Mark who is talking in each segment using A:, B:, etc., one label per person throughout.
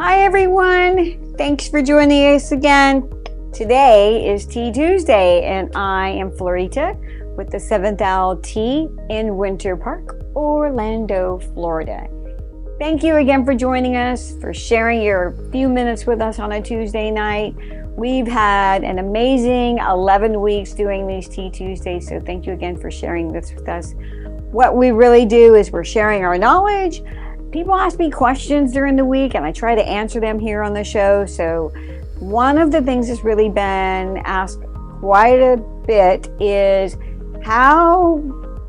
A: Hi everyone, thanks for joining us again. Today is Tea Tuesday and I am Florita with the 7th Owl Tea in Winter Park, Orlando, Florida. Thank you again for joining us, for sharing your few minutes with us on a Tuesday night. We've had an amazing 11 weeks doing these Tea Tuesdays, so thank you again for sharing this with us. What we really do is we're sharing our knowledge. People ask me questions during the week and I try to answer them here on the show. So one of the things that's really been asked quite a bit is, how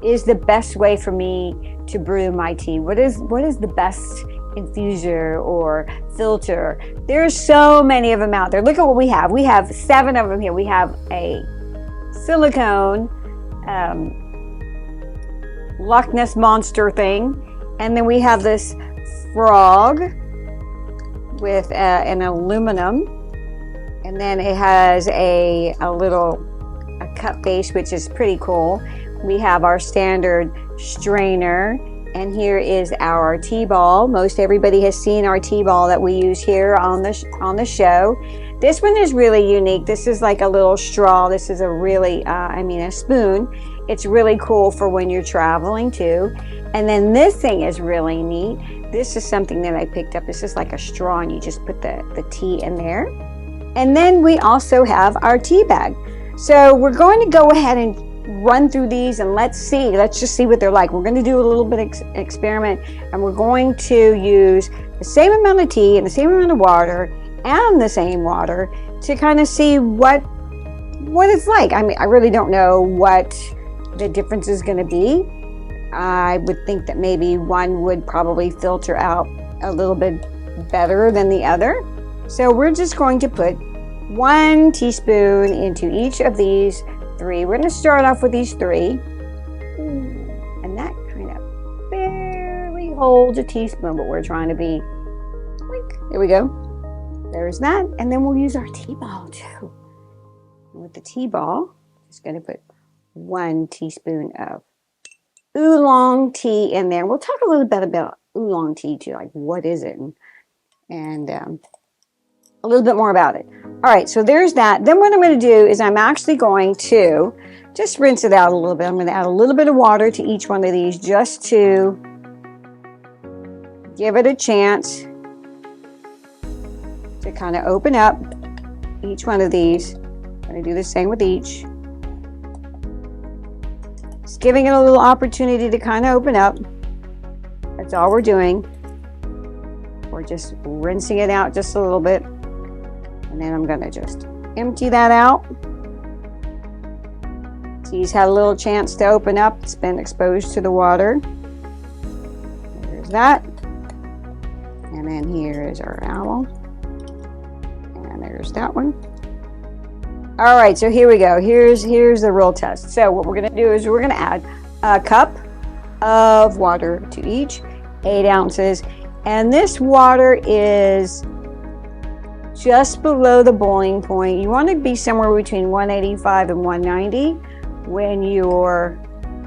A: is the best way for me to brew my tea? What is the best infuser or filter? There's so many of them out there. Look at what we have. We have 7 of them here. We have a silicone Loch Ness Monster thing. And then we have this frog with an aluminum, and then it has a cup base, which is pretty cool. We have our standard strainer, and here is our tea ball. Most everybody has seen our tea ball that we use here on the show. This one is really unique. This is like a little straw. This is a really, a spoon. It's really cool for when you're traveling too. And then this thing is really neat. This is something that I picked up. This is like a straw and you just put the tea in there. And then we also have our tea bag. So we're going to go ahead and run through these and let's just see what they're like. We're going to do a little bit of experiment, and we're going to use the same amount of tea and the same amount of water and the same water to kind of see what it's like. I mean, I really don't know what the difference is going to be. I would think that maybe one would probably filter out a little bit better than the other. So we're just going to put 1 teaspoon into each of these 3. We're going to start off with these 3. And that kind of barely holds a teaspoon, but we're trying to be quick. There we go. There's that. And then we'll use our tea ball too. And with the tea ball, just going to put 1 teaspoon of oolong tea in there. We'll talk a little bit about oolong tea too, like what is it, and a little bit more about it. All right, so there's that. Then what I'm going to do is I'm actually going to just rinse it out a little bit. I'm going to add a little bit of water to each one of these just to give it a chance to kind of open up each one of these. I'm going to do the same with each. Just giving it a little opportunity to kind of open up. That's all we're doing. We're just rinsing it out just a little bit. And then I'm going to just empty that out. Tea's had a little chance to open up. It's been exposed to the water. There's that. And then here is our owl. And there's that one. All right, so here we go. Here's the real test. So what we're going to do is we're going to add a cup of water to each, 8 ounces. And this water is just below the boiling point. You want to be somewhere between 185 and 190 when you're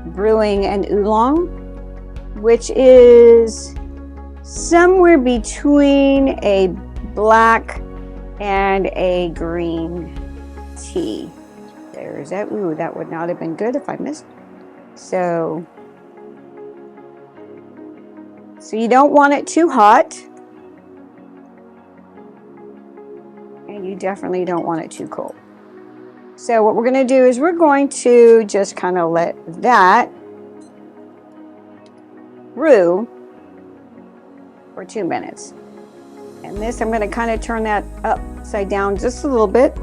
A: brewing an oolong, which is somewhere between a black and a green tea. There's that. Ooh, that would not have been good if I missed. So you don't want it too hot, and you definitely don't want it too cold. So what we're going to do is we're going to just kind of let that brew for 2 minutes. And this, I'm going to kind of turn that upside down just a little bit.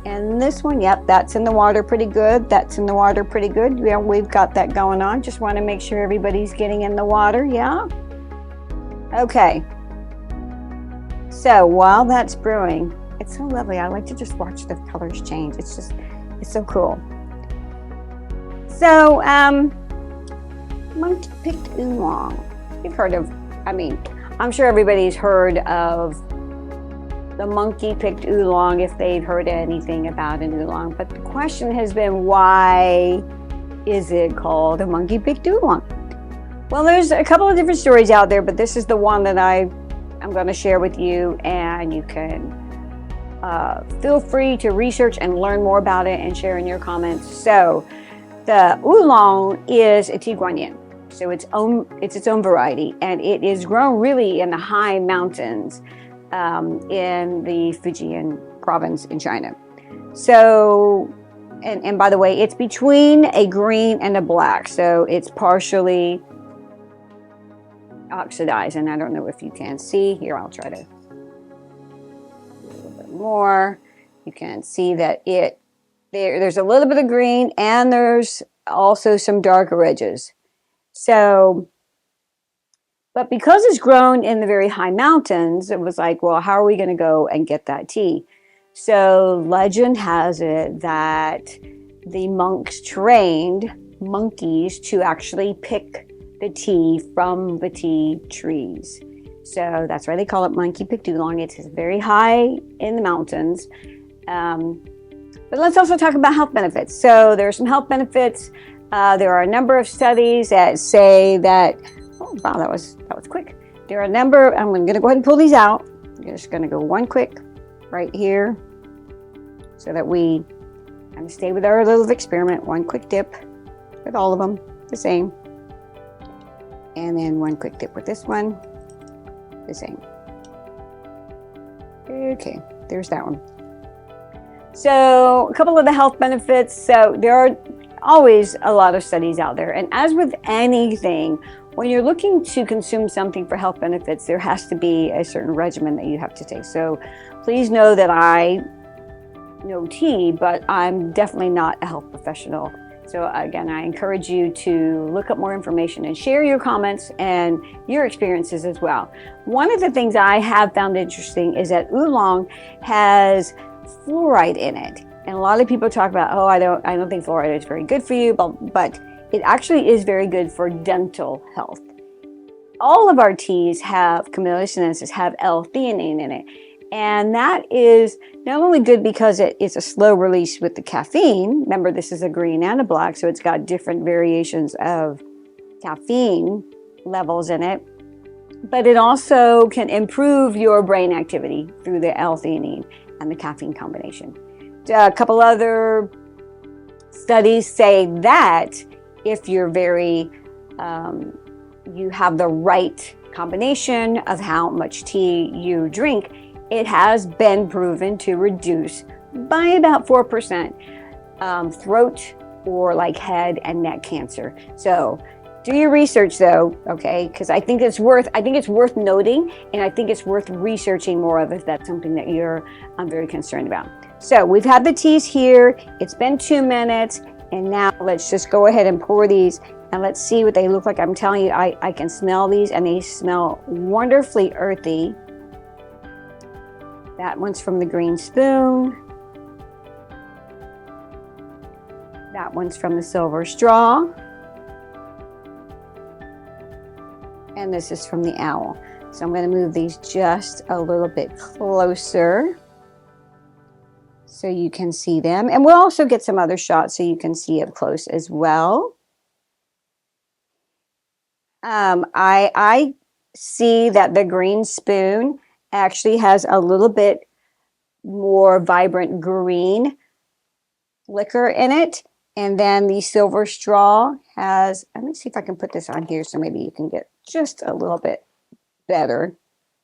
A: And this one, yep, that's in the water pretty good. That's in the water pretty good. Yeah, we've got that going on. Just want to make sure everybody's getting in the water, yeah? Okay. So while that's brewing, it's so lovely. I like to just watch the colors change. It's so cool. So, monkey picked oolong. You've heard of, I'm sure everybody's heard of the monkey picked oolong if they've heard anything about an oolong. But the question has been, why is it called a monkey picked oolong? Well, there's a couple of different stories out there, but this is the one that I I'm going to share with you, and you can feel free to research and learn more about it and share in your comments. So the oolong is a tea guan yin. So it's its own variety, and it is grown really in the high mountains in the Fujian province in China. So, and by the way, it's between a green and a black. So it's partially oxidized, and I don't know if you can see here. I'll try to do a little bit more. You can see that there's a little bit of green, and there's also some darker edges. So, but because it's grown in the very high mountains, it was like, well, how are we going to go and get that tea? So legend has it that the monks trained monkeys to actually pick the tea from the tea trees. So that's why they call it monkey picked oolong. It's very high in the mountains. But let's also talk about health benefits. So there are some health benefits. There are a number of studies that say that, oh wow, that was quick. There are a number, I'm going to go ahead and pull these out. I'm just going to go one quick right here so that we kind of stay with our little experiment. One quick dip with all of them, the same. And then one quick dip with this one, the same. Okay, there's that one. So a couple of the health benefits. So there are always a lot of studies out there. And as with anything, when you're looking to consume something for health benefits, there has to be a certain regimen that you have to take. So please know that I know tea, but I'm definitely not a health professional. So again, I encourage you to look up more information and share your comments and your experiences as well. One of the things I have found interesting is that oolong has fluoride in it. And a lot of people talk about, oh, I don't think fluoride is very good for you, but it actually is very good for dental health. All of our teas have, Camellia sinensis, have L-theanine in it. And that is not only good because it's a slow release with the caffeine. Remember, this is a green and a black, so it's got different variations of caffeine levels in it. But it also can improve your brain activity through the L-theanine and the caffeine combination. A couple other studies say that if you're you have the right combination of how much tea you drink, it has been proven to reduce by about 4% throat or like head and neck cancer. So do your research though, okay? Because I think it's worth noting, and I think it's worth researching more of if that's something that you're very concerned about. So we've had the teas here. It's been 2 minutes, and now let's just go ahead and pour these and let's see what they look like. I'm telling you, I can smell these, and they smell wonderfully earthy. That one's from the green spoon. That one's from the silver straw. And this is from the owl. So I'm going to move these just a little bit closer so you can see them. And we'll also get some other shots so you can see up close as well. I see that the green spoon actually has a little bit more vibrant green liquor in it. And then the silver straw has, let me see if I can put this on here so maybe you can get just a little bit better.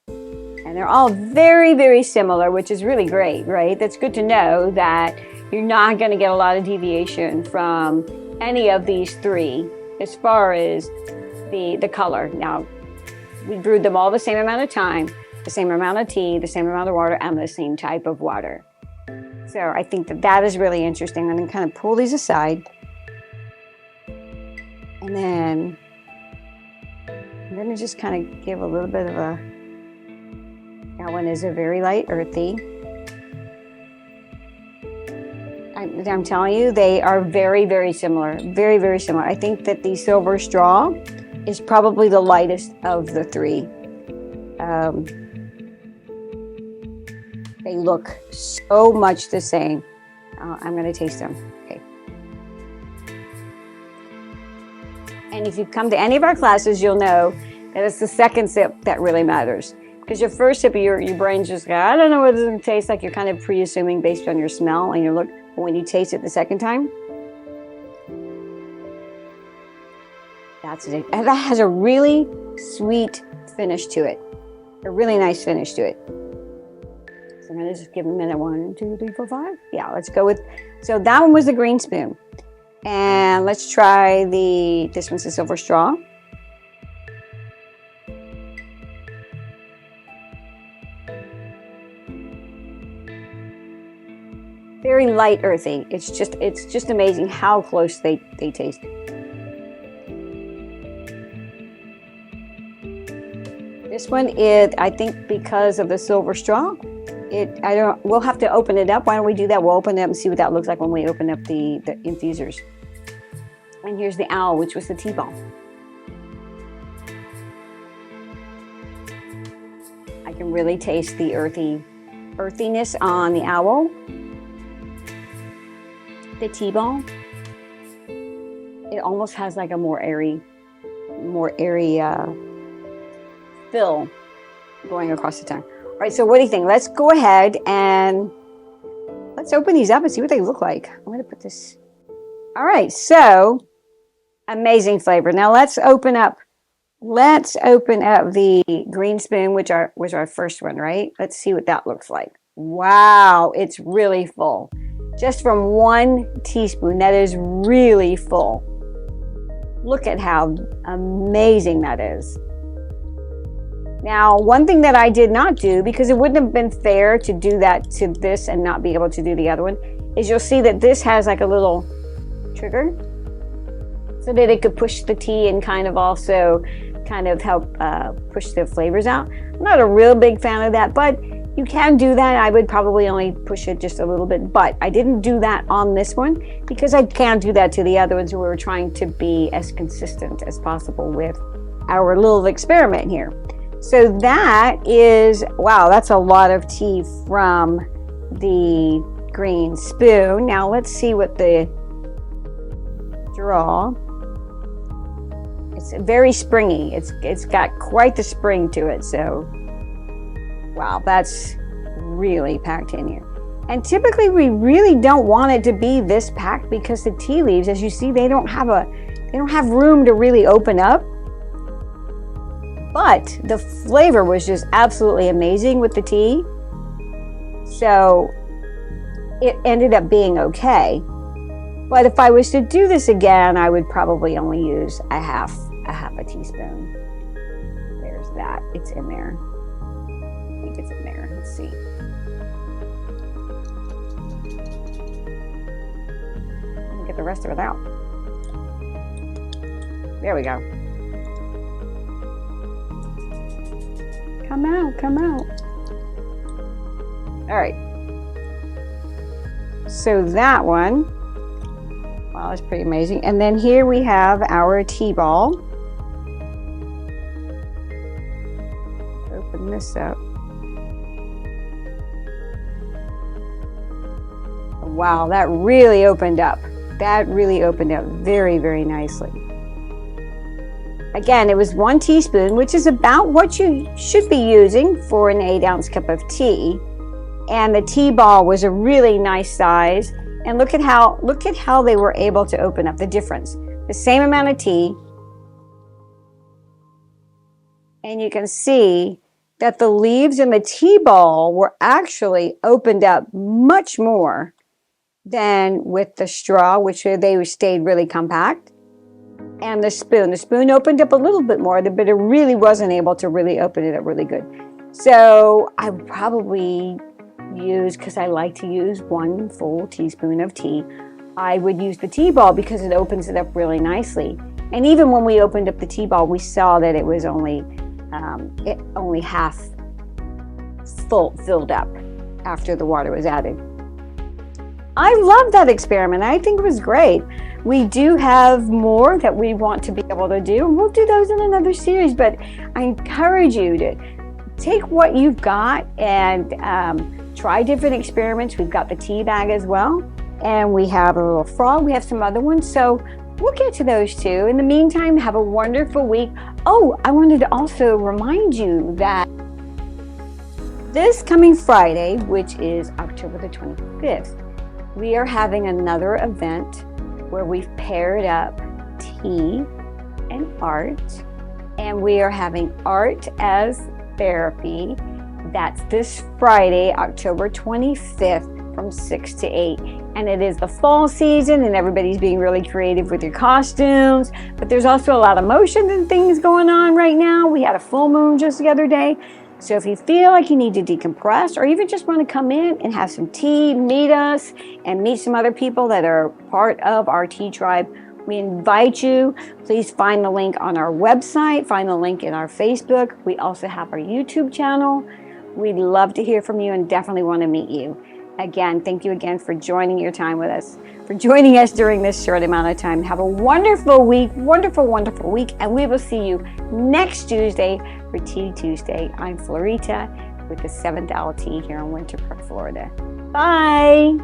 A: And they're all very, very similar, which is really great, right? That's good to know that you're not going to get a lot of deviation from any of these three as far as the color. Now, we brewed them all the same amount of time, the same amount of tea, the same amount of water, and the same type of water. So I think that is really interesting. I'm going to kind of pull these aside. And then I'm going to just kind of give a little bit of a, that one is a very light earthy. I'm telling you, they are very, very similar. Very, very similar. I think that the silver straw is probably the lightest of the three. They look so much the same. I'm going to taste them. Okay. And if you come to any of our classes, you'll know that it's the second sip that really matters. Because your first sip, your brain's just like, I don't know what it's going to taste like. You're kind of pre-assuming based on your smell and your look. But when you taste it the second time, that's it. And that has a really sweet finish to it. A really nice finish to it. So I'm going to just give them a 1, 2, 3, 4, 5. Yeah, let's go with, so that one was the green spoon. And let's try this one's the silver straw. Very light earthy. It's just amazing how close they taste. This one is, I think, because of the silver straw. We'll have to open it up. Why don't we do that? We'll open it up and see what that looks like when we open up the infusers. And here's the owl, which was the tea ball. I can really taste the earthiness on the owl. The tea ball, it almost has like a more airy fill going across the tongue. All right, so what do you think? Let's go ahead and let's open these up and see what they look like. I'm going to put this. All right, so amazing flavor. Now let's open up the green spoon, which was our first one, right? Let's see what that looks like. Wow, it's really full. Just from 1 teaspoon, that is really full. Look at how amazing that is. Now, one thing that I did not do, because it wouldn't have been fair to do that to this and not be able to do the other one, is you'll see that this has like a little trigger so that it could push the tea and kind of also kind of help push the flavors out. I'm not a real big fan of that, but you can do that. I would probably only push it just a little bit, but I didn't do that on this one because I can't do that to the other ones. We were trying to be as consistent as possible with our little experiment here. So that is, wow, that's a lot of tea from the green spoon. Now let's see what the straw. It's very springy. It's got quite the spring to it. So wow, that's really packed in here. And typically we really don't want it to be this packed because the tea leaves, as you see, they don't have room to really open up. But the flavor was just absolutely amazing with the tea. So it ended up being okay. But if I was to do this again, I would probably only use a half a teaspoon. There's that. It's in there. I think it's in there. Let's see. Let me get the rest of it out. There we go. Come out, come out. All right. So that one, wow, that's pretty amazing. And then here we have our tea ball. Open this up. Wow, that really opened up. That really opened up very, very nicely. Again, it was 1 teaspoon, which is about what you should be using for an 8-ounce cup of tea. And the tea ball was a really nice size. And look at how they were able to open up the difference. The same amount of tea. And you can see that the leaves in the tea ball were actually opened up much more than with the straw, which they stayed really compact. And the spoon opened up a little bit more, but it really wasn't able to really open it up really good. So I would probably use, because I like to use 1 full teaspoon of tea, I would use the tea ball because it opens it up really nicely. And even when we opened up the tea ball, we saw that it was only half filled up after the water was added. I love that experiment. I think it was great. We do have more that we want to be able to do. We'll do those in another series, but I encourage you to take what you've got and try different experiments. We've got the tea bag as well, and we have a little frog. We have some other ones, so we'll get to those too. In the meantime, have a wonderful week. Oh, I wanted to also remind you that this coming Friday, which is October the 25th, we are having another event where we've paired up tea and art, and we are having art as therapy. That's this Friday, October 25th from 6 to 8. And it is the fall season and everybody's being really creative with your costumes, but there's also a lot of motions and things going on right now. We had a full moon just the other day. So if you feel like you need to decompress or even just want to come in and have some tea, meet us and meet some other people that are part of our tea tribe, we invite you. Please find the link on our website, find the link in our Facebook. We also have our YouTube channel. We'd love to hear from you and definitely want to meet you. Again, thank you again for joining your time with us, for joining us during this short amount of time. Have a wonderful week, wonderful, wonderful week, and we will see you next Tuesday for Tea Tuesday. I'm Florita with the 7th Hour Tea here in Winter Park, Florida. Bye.